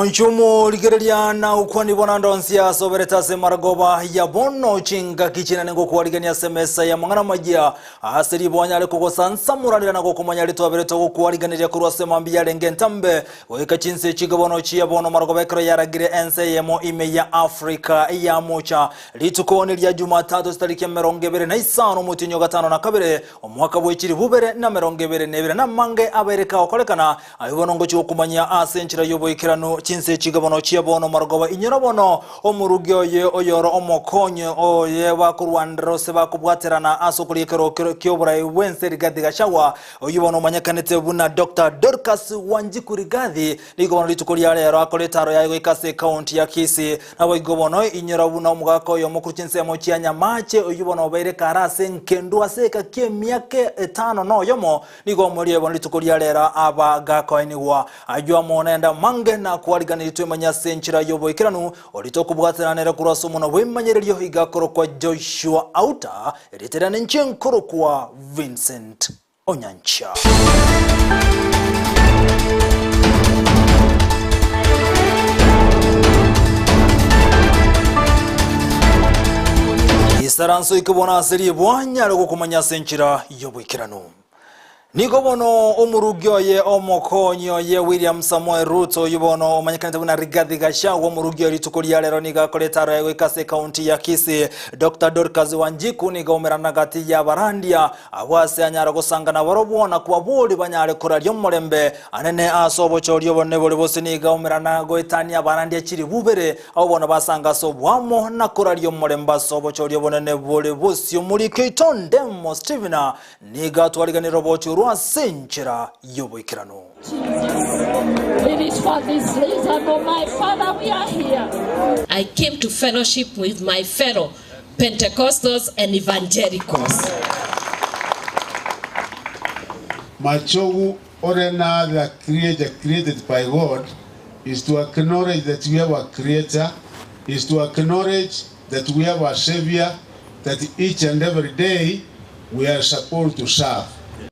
Monchumu ligerelia na ukwani bonandonsia soberetase maragoba ya bono chinga kichina nengo kuwaligania semesa ya mangana majia asiri bwanyale kukosansa muranira na kukumanyali tuwabereto kukuwaliganiria kuruwase mambi ya lengentambe weka chinse chigabono chia bono maragoba ekro ya ragire Ensa Eyemo ime ya Afrika ya mocha litukoni liya Jumatatu sitaliki ya merongebere na isano mutinyo gatano na kabere omwaka wechiri bubere na merongebere nebere na mange abereka okolekana ayubonongo chuo kumanya asenchira yobo ikirano chinse chigabono chia bono maragoba inyorobono omurugyo ye oyoro omokonyo oye bakurwandro se bakubwaterana asokulikero kyoburai wense rigadi gashawa oyubono manyakanete buna Dr. Dorcas Wanjikurigadhi nigobono litukuri yale yaro akoletaro yayo ikase county ya Kisii nabo igobono inyorobono omugako yo mukuchinse mochia nyamache oyubono baireka arase nkendwa seka kemiake 5 no yomo nigobono liebono litukuri yale yaro abagako eniwa ajwa monenda mange na kuwaliganitwe manyase nchira yobo ikiranu olitokubwateranera kurasa muno bwemanyereryo igakoro kwa Joshua Auta eriterana nchenkoro kwa Vincent Onyancha. Isaranso ikubona asiri bwanyalo kukumanyase nchira yobo ikiranu. Nigobono omurugyo ye omokonyo ye William Samoei Ruto yubono omanyakanete buna Rigathi Gachagua omurugyo litukuri ya lero niga koletaro ya ikase county ya Kisii Dr. Dorcas Wanjiku niga omerana gati ya barandia abwase anyara gusangana barobona kuba boli banyale koralyo mulembe anene asobo choryo bonne boli bose niga omerana goetania barandia chiri bubere abona basanga sobwamo na koralyo mulembe asobo choryo bonne boli bose muri Keitondemo Stevena niga twaliganiro bochu Senchera yobo ikirano. It is for this reason, oh my Father, we are here. I came to fellowship with my fellow Pentecostals and Evangelicals. Machogu orena that created by God is to acknowledge that we have a creator, is to acknowledge that we have a savior, that each and every day we are supposed to serve.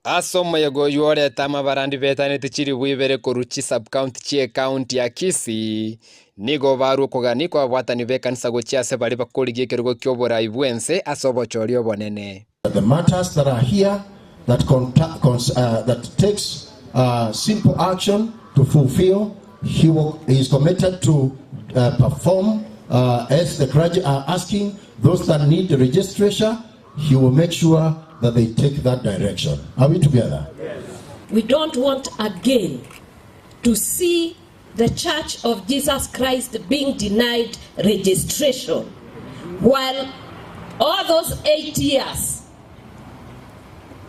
Asoma yago yuore tama barandi betane tichiri wibere koruchi sub-county chie county ya Kisii nigo baru kogani kwa watani vekanisa gochia se bari bakoligie kerugo kyobora ibwense asobo chorio bonene. The matters that are here that that takes simple action to fulfill, he is committed to perform as the clergy are asking. Those that need the registration, he will make sure that they take that direction. Are we together? Yes. We don't want again to see the Church of Jesus Christ being denied registration while all those 8 years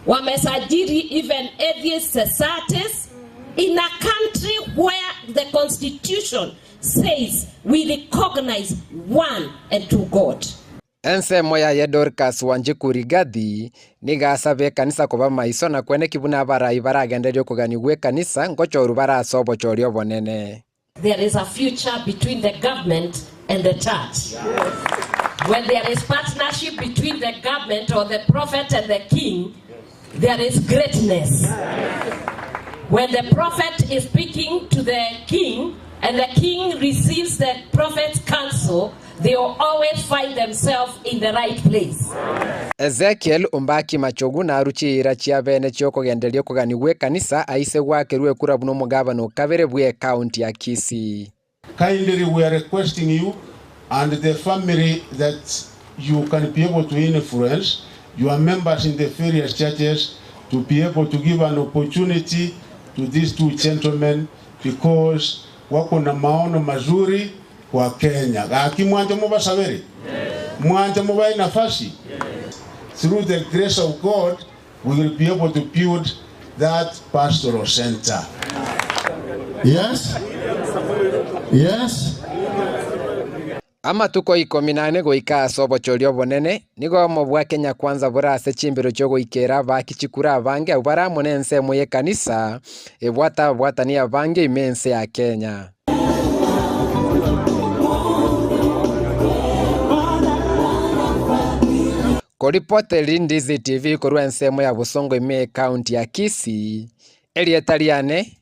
wamesajili even atheist societies in a country where the Constitution says we recognize one and two God. Ensa Eyemo ya Dorcas Wanjikurigadhi niga asabe kanisa kuba maiso na kwene kibuna barai baragenderio kuganiwe kanisa ngochoru barasobo chorio bonene. There is a future between the government and the church. Yes. When there is partnership between the government or the prophet and the king, there is greatness. When the prophet is speaking to the king and the king receives the prophet's counsel, they will always find themselves in the right place. Ezekiel umbaki machogu na aruchi irachia bene chioko gendelio kuganiwe kanisa aise wakerue kura buno mugabano kabere bwe county ya Kisii. Kindly we are requesting you and the family that you can be able to influence your members in the various churches to be able to give an opportunity to these two gentlemen because wako na maono mazuri kwa Kenya. Aki mwanje mubasabere. Mwanje mubai nafasi. Through the grace of God, we will be able to build that pastoral center. Yes? Yes? Ama tuko 18 goika asobo chorio bonene nigo mobwa Kenya kwanza burase chimbiro chogo ikera bakichikura bange ubara monense Eyemo ye kanisa bwatania bange imense ya Kenya. Koripoteri Ndizi TV korwa Ensa Eyemo ya Busongo ime county ya Kisii Elietariane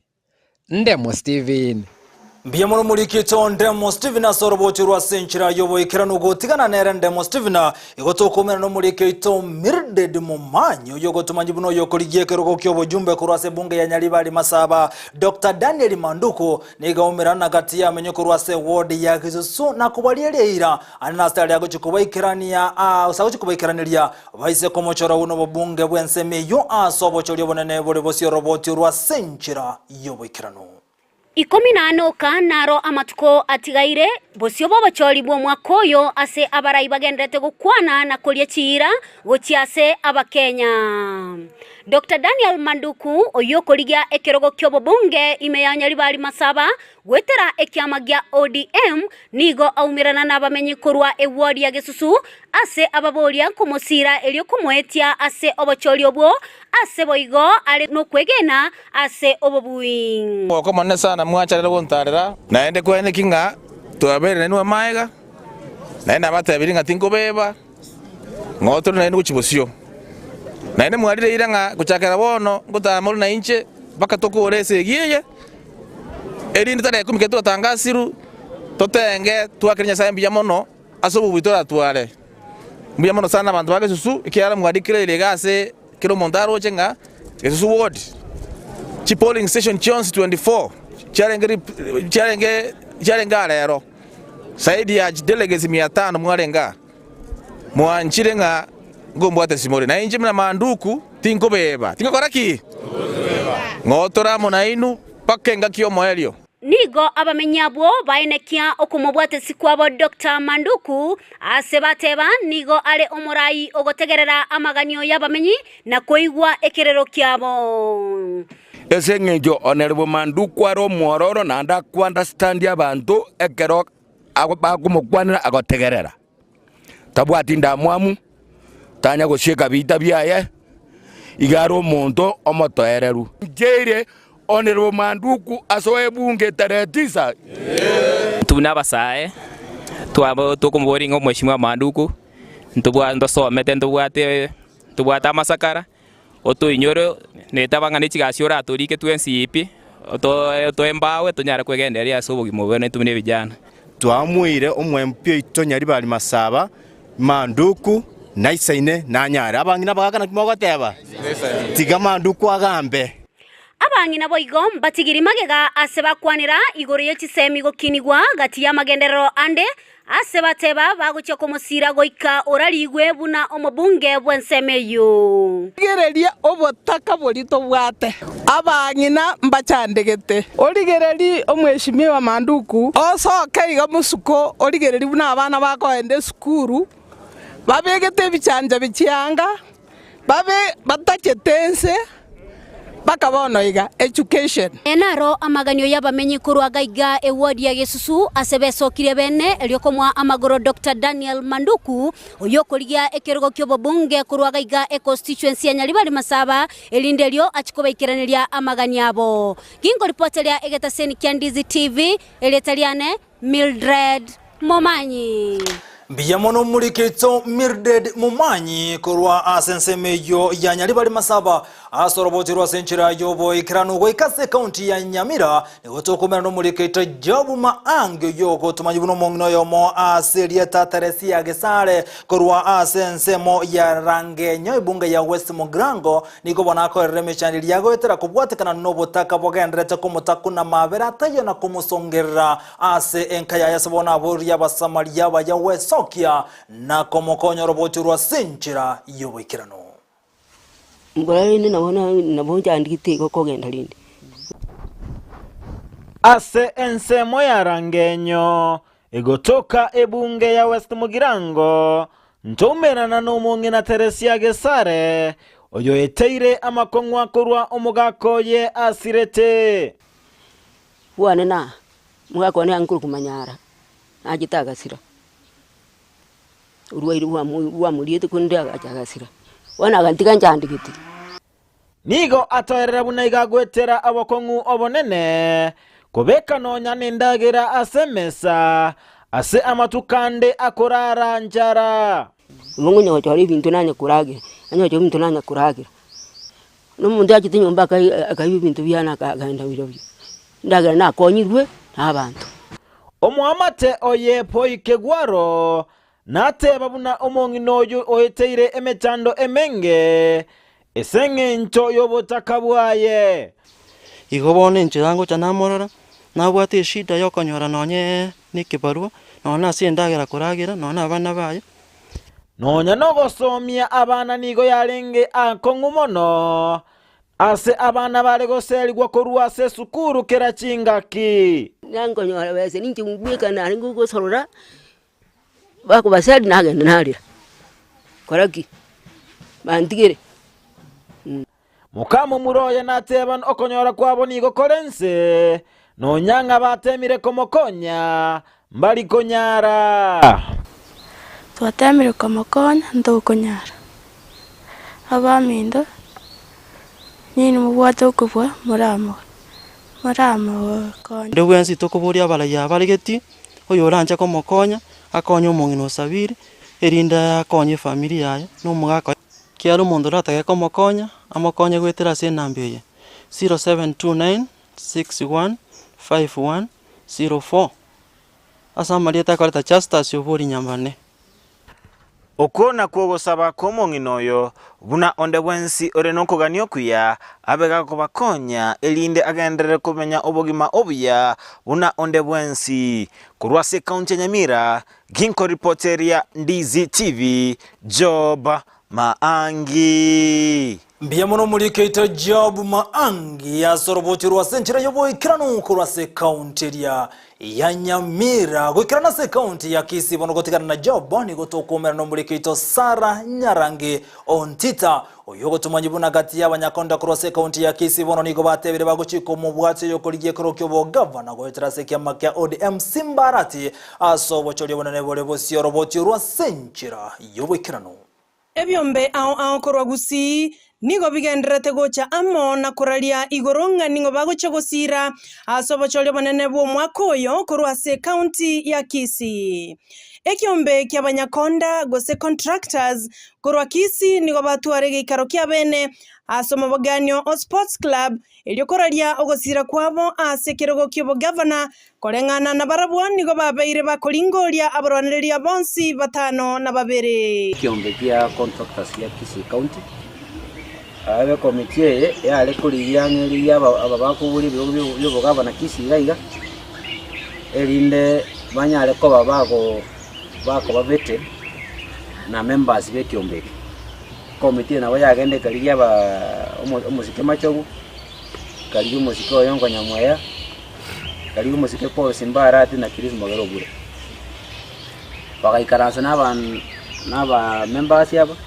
Ndemo Steven. Mbiyamono mulikito Ndemo Stephen asorobochi rwa senchira yoboikirano gotigana nere Ndemo Stephen igotokomera no mulikito Mirded Mumanyi yogotumanyi buno yokoligiekero kyobo jumbe kurwase bunge ya Nyalibali Masaba Dr. Daniel Manduku nigaomerana kati ya menyo kurwase ward ya Kisusu na kubaliele ira anastali yago chikubaikirania usago kubaikiraniria baise komochora uno bunge bwenseme yo asobocho lyobonene bole bosio roboti rwa senchira yoboikirano 14 kanaro amatuko atigaire bosio babachori bwo mwakoyo ase abarai bagendete gukwana na kolye chira gochiase abakenya. Dr. Daniel Manduku oyokoligia ekerogo kyobo bunge imeya Nyalibali Masaba gwetera ekyamagya ODM nigo aumirana n'abamenyi korwa eward ya Kisusu ase ababolia kumosira elyo kumwetia ase obachori obwo ase boigo ale no kwegena ase obobuing ko manne sana mwacharira bontarira naende kwene kinga twabere nwa maiga naenda batabiri ngatingo beba ngotro naende kuchibosio naende mwarire iranga kuchakera bono ngutamuri na inche baka tokurese giye erindi tare kumiketo tangasiru totenge twakirinya sambya mono asobu bitora tware mbya mono sana abantu bage Kisusu ikiara mwadikire ilegase kiro montaro chenga Kisusu ward chi polling station chance 24 charenga lero saidi ya delegates 500 mwarenga mwanchirenga ngombwate simori na inje mna Manduku tinko beba tinko koraki ngotora munainu pakenga kyo moelio nigo abamenyabwo baenekia okumobwate sikwabo Dr. Manduku asebateba nigo ale omurai ogotegerera amaganyo y'abamenyi na koigwa ekerero kyabo esengejo onerbo Manduku aro mwororo na nda ku understand abantu ekero agomokwanira agotegerera tabwati ndamwamu tanya gosheka bita byaye igaro muntu omotoereru jeire onerbo Manduku asoe bunge taretisa tuna basae twabo tukumboringo mweshimwa Manduku ntubwa ndosomete ntubwata masakara oto inyoro netabanga nechigasiora atorike twensipi oto embawe tonyara kwegenderia asobogi mubone tumine bijana twamwire omwempyo ito Nyalibali Masaba Manduku naisaine nanyara abangina bagakana kimogoteba tiga Manduku agambe abangina boigo batigiri magega asebakwanira igoro y'ekisemi gokinigwa gati ya magenderero ande asebateba baguche komosira goika oraligwe buna omobunge bwensemeyo gereria obotaka bolito bwate abangina mbachandegete origereri omweshimiwa Manduku osoke iga musuko origereri buna abana bakoende skuru babegete bichanja bichianga babe batachetense bakabono iga education enaro amaganyo y'abamenyi kurwa gaiga eward ya Kisusu asebesokire bene elyokomwa amagoro Dr. Daniel Manduku oyokoligia ekerogo kyobo bunge kurwa gaiga constituency ya Nyalibali Masaba elindelyo achikobaikiraniria amaganyabo gingo reporteria egetaseni kya Ndizi TV eletaliane Mildred Mumanyi Mbiyamono mulikito Mirded Mumanyi kurwa asensemeyo ya Nyalibali Masaba asoroboti rwa senchira yobo ikirano goikase county ya Nyamira negotokomera no mulikito Jobu Maange yoko tumanyi buno mongno yomo aserieta Teresi ya Gesare kurwa asensemo ya Rangenyo ibunge ya West Mugrango niko bonako remechani yago etera kubwatekana nobotaka bogendrete kumutakuna mabera tayo na kumusongera ase enkaya yasabona aburi y'abasamaria ba ya West Sokia na komokonyo roboti rwa senchira yobo ikirano mbaraine nabonja andikite kokogenda lindi ase ensemo ya Rangenyo egotoka ebunge ya West Mugirango ntomerana n'omungi na Teresi ya Gesare oyo eteire amakongwa kurwa omugako ye asirete wane na mugako ne ankuru kumanyara agitagasira urwairi wa muliyete kunde agagasira wana gantika njandikiti nigo atoerera bunaiga gwetera abokongu obonene kobeka nonya nendagira asemesa ase amatukande akorara njara mungu nyochori bintu nanya kurage anyocho bintu nanya kurage no mundu achitinyo mbaka akayi bintu byana akaenda birobyo ndagira na konyirwe n'abantu omwamate oyepo ikegwaro nateba buna omong'ina oyo oeteire emechando emenge eseng'encho y'obotaka bwaye igo bono enchera ngocha namorora nabwate eshida yokonyora nonye nikibarua nona ase endagera koragira nona abana baye nonya nogosomia abana nigo yarenge akong'u mono ase abana bare goserigwa korwa ase sukuru kera chingaki nankonyora bese ninki ngwika nari ngugosorora bakubasari nagenda narira koraki bantigere mukamu muroya nateban okonyora kwabo nigo korense nonyanga batemire komokonya mbali konyara twatemire komokonya ndokonyara abamindo nini mubwate okubwa muramo konya ndebwensi tokoboria abaraya abaregeti oyo oranja komokonya akonya omong'ina osabire erinde akonye family yaye nomogaka kiaro omonto ratage komokonya amokonye gwetera ase enamba eye 0729 61 5104 ase amarieta akoreta Justus obori nyambane okona kwogosaba kw'omong'ina oyo buna onde bwensi ore nokogania okuya abega kobakonya erinde agenderere kumenya obogima obuya buna onde bwensi korwa ase kaunti ya Nyamira ginko reporteria Ndizi TV Job Maangi mbia mono muri keita Job Maangi asorobotirwa senchira yoboikirano korwa ase kaunti ya Nyamira gwikirana ase kaunti ya Kisii bono gotigana na Job ni gotokomera no muri keito Sara Nyarange Ontita oyo gotumanyi buna gati y'abanyakonda korwa ase kaunti ya Kisii bono nigo batebere bagochiko mu bwate yo korigie korokyo bo governor goetera ase kiama kya ODM Simbarati asobochorie bonene bole bosiorobotirwa senchira yoboikirano ebyombe ao korwa Gusii nigo bigenderete gocha amo na kuralia igoronga ningo bagocha gosira asobochole bonene bwo mwaka oyo korwa ase county ya Kisii ekiombe ky'abanyakonda gose contractors korwa Kisii nigo batwarege ikaro kya bene asoma boganio o sports club elio koralia ogosira kwabo ase kerogo kyobo governor korengana na barabwa nigo babeire bakoringoria abaronereria bonsi batano na babere kiombe kya contractors ya Kisii county abe komite yale kuriya ngeri aba bakuburi byo governor Kisii gaiga erinde banyale ko bako babete na members be kiombe komite nabo yagende kariya umuzike machogu kariya umuzike oyongo nyamwaya kariya umuzike Paul Simbarati na Chris Mogerobure bakaikaransa n'aba members yabo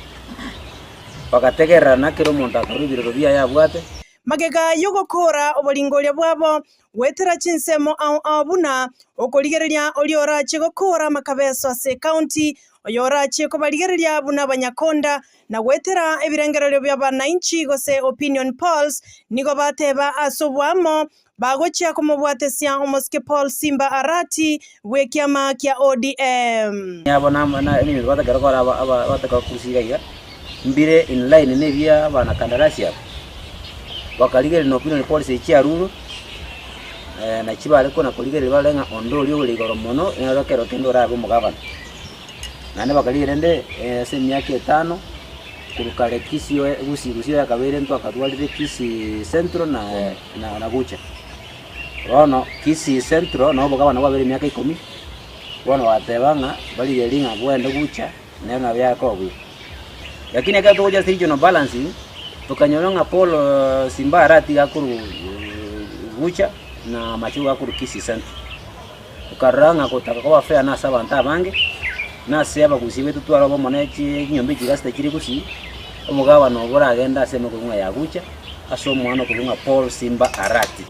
bagategera nakiro muntu akarubiriro bya yabwate magega yogokora obolingoria bwabo wetera chinsemo abuna okoligereria oliora chegokora makabeso ase county oyora cheko baligereria buna banyakonda na wetera ebirengerero bya bananchi gose opinion polls nigo bateba asobwamo bagochia kumubwatesia omoske Paul Simba Arati wekiama kya ODM yabona ni batagaragora batakakusiga mbire in line nebya bana kandarasi yabo bakaligere no opinion policy chiaruru na chibale ko na kuligere balenga ondoli uligoro mono inarokero kendo rabo mugabana nane bakaligere nde se myaka 5 kurukale Kisii Gusii yakabere ntwa katwalire Kisii Central na Gucha ono Kisii Central no bugabana babere myaka 10 wana watebanga bali yelinga bwende Gucha nena byakobwe lakini akato kuja regional balance tukanyolonga Paul Simbarati akuru Gucha na machuga akuru Kisii Central ukaranga kutaka kwa fair na sabanta bange na seba Gusii betu twara bo monechi nyombe kigasta kiri Gusii umugaba no bora agenda aseme kunwa ya Gucha asomwana kunwa Paul Simba Arati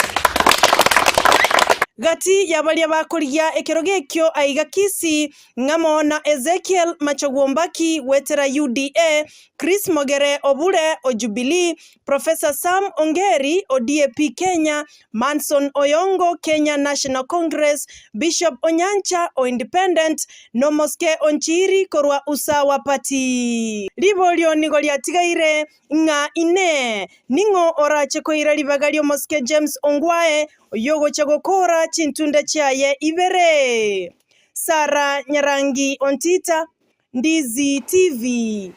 gati yabalia bakoligia ekerogekyo aiga Kisii ngamo na Ezekiel Machogwombaki wetera UDA Chris Mogere Obure o Jubilee Professor Sam Ongeri o DAP Kenya Manson Oyongo Kenya National Congress Bishop Onyancha o Independent no Moske Onchiri korwa Usawa Party libolio nigolia tigaire nga ine ningo orache koira libagalio Moske James Ongwae oyogo chagokora chintunde chaye ibere. Sara Nyarangi Ontita, Ndizi TV.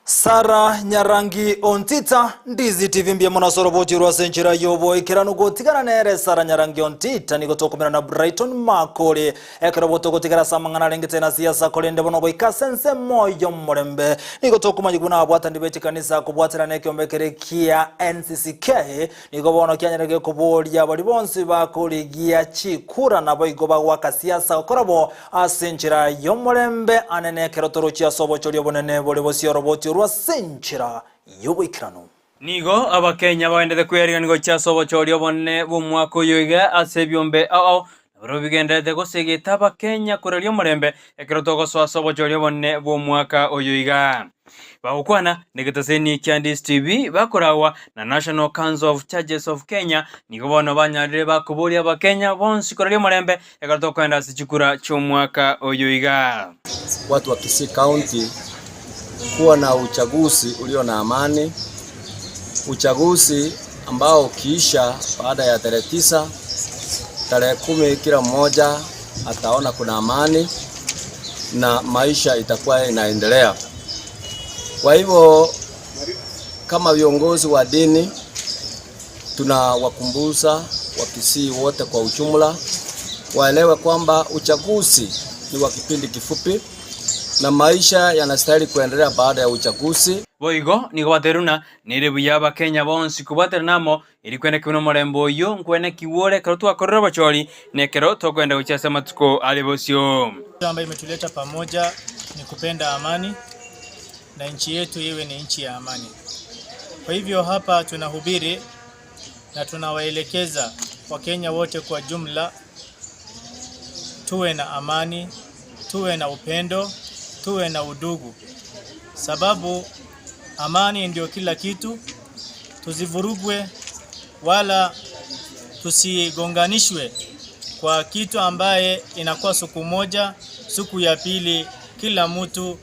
Sara Nyarangi Ontita, Ndizi TV mbia mwana soroboti rwa senchira yobo ikiranu gotigana nere Sara Nyarangi Ontita niko tokumena na Brighton Makole ekiraboto gotigara samangana lengete na siasa kolende bono boika sense moyo murembe niko tokumanya kuna abwata ndibeti kanisa kubwatira neke ombekerekia NCCK niko bono kyanyerege kubolya bali bonsi bakoligia chikura nabo igoba waka siasa okorabo asenchira yomurembe anene kerotoro chia sobo cholyo bonene bole bosi roboti senchira yobikirano nigo abakenya baendete kweriga nigo chasobo chorio bonne bumwako yoiga asebyombe ao nabro bigendete gosegeta abakenya kurerio murembe ekirotogo sobo chorio bonne bumwaka oyoiga bagukwana negetaseni Ndizi TV bakorawa na National Council of Churches of Kenya nigo bono banyarire bakuburia abakenya bonsi kurerio murembe ekirotogo kwenda sichikura chomwaka oyoiga. Watu wa Kisii County kuwa na uchaguzi ulio na amani, uchaguzi ambao ukiisha baada ya tarehe 9, tarehe 10 kila mmoja ataona kuna amani na maisha itakuwa inaendelea. Kwa hivyo kama viongozi wa dini tunawakumbusha wa Kisii wote kwa ujumla waelewe kwamba uchaguzi ni wa kipindi kifupi na maisha yanastahili kuendelea baada ya uchaguzi. Boigo nigo bateruna nirebu yaba Kenya bonsi kubatera namo ili kwenda kuno murembo yo nkwene kiwore karotwa korora bachori nekero tokwenda uchasa matuko alebosio. Ambayo imetuleta pamoja ni kupenda amani na nchi yetu iwe ni nchi ya amani. Kwa hivyo hapa tunahubiri na tunawaelekeza Wakenya wote kwa jumla tuwe na amani, tuwe na upendo, tuwe na udugu. Sababu amani ndio kila kitu. Tusivurugwe wala tusigonganishwe kwa kitu ambaye inakuwa siku moja, siku ya pili kila mtu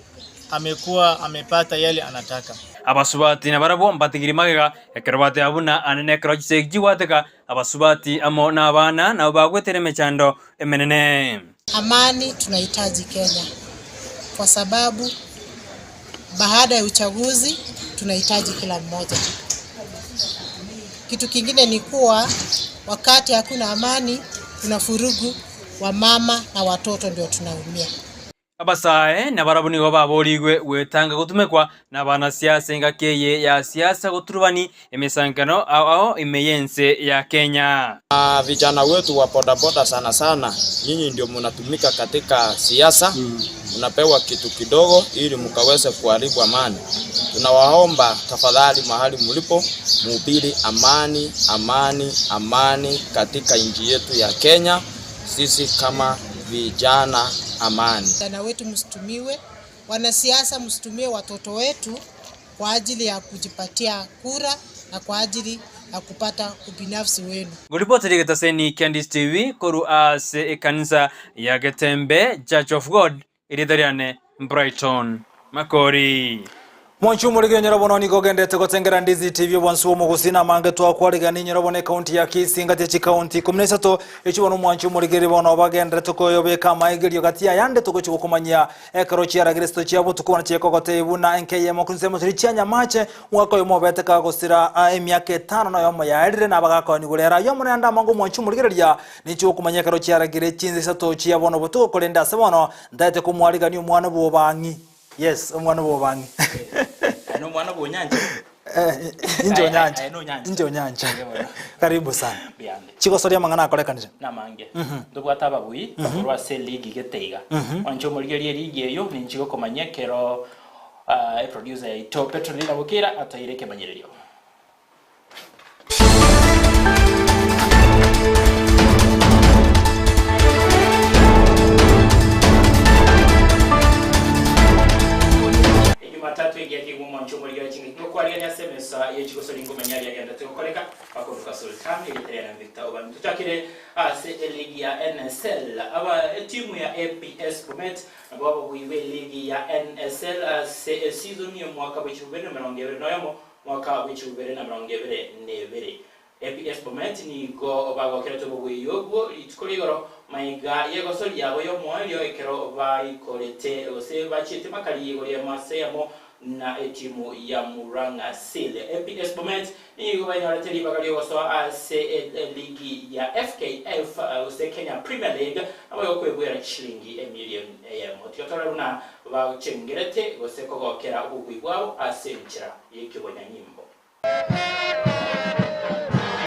amekuwa amepata yale anataka. Abasubati na barabo mbatigirimaga ekerobate abuna anene krojisegji wateka abasubati amo na abana na bagwetere mechando emenene. Amani tunahitaji Kenya kwa sababu baada ya uchaguzi tunahitaji kila mmoja. Kitu kingine ni kuwa wakati hakuna amani kuna furugu wa mama na watoto ndio tunaumia. Abasae na barabu nigo baborigwe wetanga gutumekwa na bana siasa ngakeye ya siasa guturubani emesankano ao imeyense ya Kenya. Vijana wetu wa bodaboda sana sana nyinyi ndio mnatumika katika siasa. Unapewa kitu kidogo ili mkaweze kuharibu amani. Tunawaomba tafadhali mahali mlipo mhubiri amani, amani, amani katika nchi yetu ya Kenya. Sisi kama vijana amani. Vijana wetu msitumiwe, wanasiasa msitumiwe watoto wetu kwa ajili ya kujipatia kura na kwa ajili ya kupata ubinafsi wenu. Guripoti ligetaseni Ndizi TV koru ase ekanisa ya Getembe Church of God iridariane Brighton Makori. Mwanchumurige nyorobono niko gendete gotengera Ndizi TV wansuo mugusina mange twakwariga ni nyorobono county ya Kisinga te county 13 echibono mwanchumurige ribono bagendete koyobeka maigerio gatia yande tugochiko kumanya ekero chiara Kristo chiabo tukona cheko gote ibuna NKM kunsemo turichanya mache mwako yo mobete ka gosira emyake 5 no yomo ya erire na bagako ni gurera yomo nanda mangu mwanchumurige ria nicho kumanya ekero chiara gire chinzi sato chiabo butuko kolenda sebono ndate kumwariga ni umwana bobangi. Yes, umwana bobangi. No mwana bonyanja. Injo nyanja. Injo nyanja. Karibu sana. Chiko soria mangana akorekanije. Namange. Ndugwata babui bakorwa se league geteiga. Wancho murigeri league eyo ninchiko komanyekero producer ito Petrolina Bukira ataireke manyirerio. Matatu igiye mwancho muri gakinga no kwariya semesa yechiko solingo manyari yagenda tukoreka bakovuka Sultan iliterana Victor Oban tutakire ase ligi ya NSL aba timu ya APS Bomet abo buiwe ligi ya NSL season ya mwaka wa 2020 noyamo mwaka wa 2022 APS Bomet ni go bagokera to bugwiyogo itukorigoro maiga yegosori yabo yo moyo ekero baikorete ose bachite makali yegori amaseyamo na etimu ya Muranga Seal. APS Bomet ni go banyora teli bakali oso ase ligi ya FKF ose Kenya Premier League abayo kwegwera shilingi million eyemo tyotora runa ba chengerete ose kogokera ubugwibwabo ase nchira yekibonya nyimbo